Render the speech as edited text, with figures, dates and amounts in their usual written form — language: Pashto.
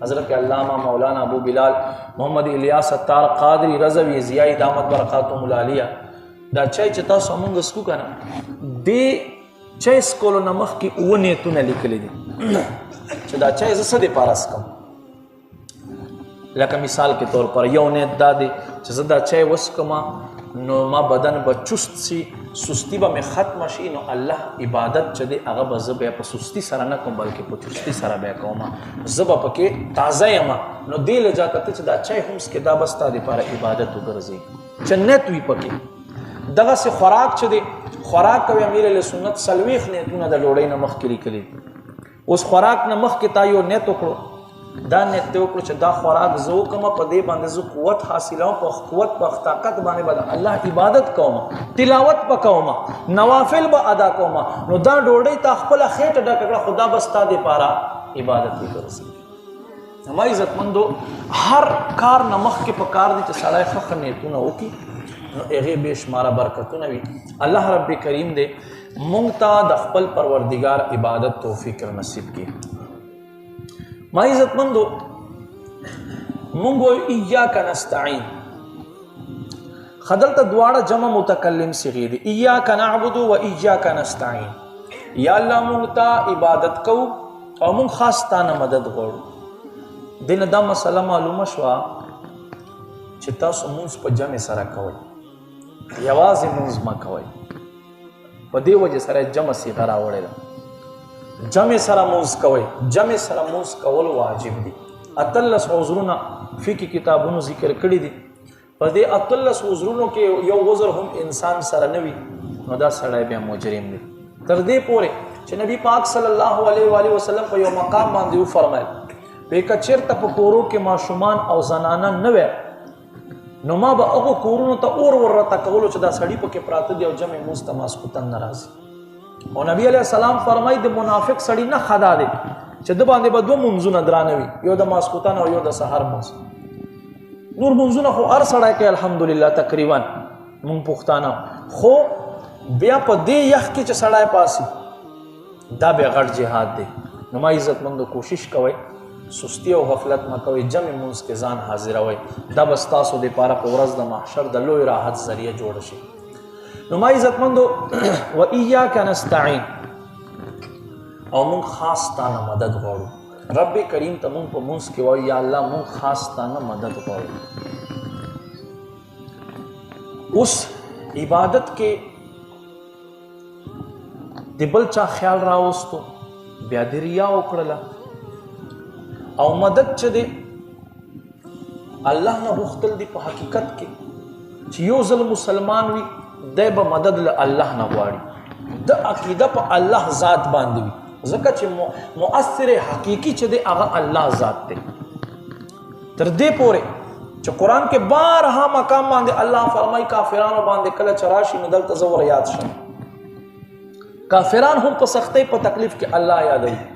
حضرت علامہ مولانا ابو بلال محمد الیاس ستار قادری رضوی ضیاء دامت برکاتهم العالیہ دا چای چې تاسو موږ اسکو کنه د چای سکولو نمخ کې او نیتونه لیکلي دي چې دا چای زسه د پارس کوم لکه مثال کے طور پر یو نیت دا دی چې زه دا چای وسکما نو ما بدن به چست سی سستی به مې ختم شي نو الله عبادت چې دی هغه به زه بیا په سستی سره نه کوم بلکې په چستی سره بیا کوم زه به پکې تازه یم نو دې لجا کته چې دا چای هم سکه دا بستا دی لپاره عبادت وګرځي جنت وي پکې دغه سه خوراک چې دی خوراک کوي امیر له سنت سلويخ نیتونه د ډوړې نه مخ کلی کلی اوس خوراک نه مخ کې تا یو نیت وکړو دا نیت ته وکړو چې دا خوراک زو کوم په دې باندې زو قوت حاصلو په قوت په طاقت باندې بل الله عبادت کوم تلاوت وکوم نوافل به ادا کوم نو دا ډوړې تا خپل خېټه ډکړه خدا بستا دې پارا عبادت وکړي هم عزت مندو هر کار نمخ کې په کار دي چې سړی خخ نیتونه وکي نو هغه بشمار برکتونه وي الله رب کریم دې مونږ ته د خپل پروردگار عبادت توفیق نصیب کړي ما عزت مندو مونږ ایاک نستعين خدلته دواړه جمع متکلم صيغه دي ایاک نعبد و ایاک نستعين یا الله مونږ ته عبادت کو او مونږ خاص تانه مدد غواړو دنه دا مسله معلومه شو چې تاسو مونږ په جمع سره کوئ یوازې مونږ ما کوئ په دې وجه سره جمع صيغه راوړل جمع سره موز کوي جمع سره موز کول واجب دي اتلس عذرونه فقہ کتابونو ذکر کړی دي په دې اتلس عذرونو کې یو عذر هم انسان سره نوي نو دا سړی بیا مجرم دی تر دې پورې چې نبی پاک صلی الله علیه و آله وسلم په یو مقام باندې فرمایل په کچرته په کورو کې ماشومان او زنانه نه وي نو ما به هغه کورونو ته اور ورته کولو چې دا سړی په کې پراته دی او جمع موز تماس کوتن ناراضي او نبی علیہ السلام فرمای د منافق سړی نه خدا دی چې د باندې به دوه منځونه درانوي یو د ماسکوتن او یو د سحر منځ نور منځونه خو هر سړی کې الحمدلله تقریبا مونږ پښتانه خو بیا په دې یخ کې چې سړی پاسي دا به غټ جهاد دی نو ما عزت مند کوشش کوئ سستی او غفلت ما کوي جمع منځ کې ځان حاضروي دا بس تاسو د پاره په ورځ د محشر د لوی راحت ذریعہ جوړ شي نو ما عزت مندو و ایاک نستعين او مون خاص تانه مدد غواړو رب کریم ته مون په مونږ کې وای یا الله مون خاص تانه مدد غواړو اوس عبادت کې د بل چا خیال راوستو بیا د ریا وکړه او مدد چې دی الله نه غوښتل دی په حقیقت کې چې یو ځل مسلمان وي د به مدد له الله نه غواړي د عقیده په الله ذات باندې وي ځکه چې مؤثر حقيقي چې دی هغه الله ذات دی تر دې پورې چې قران کې بارها مقام باندې الله فرمایي کافرانو باندې کله چراشي نو دلته زور یاد شي کافران هم په سختۍ په تکلیف کې الله یادوي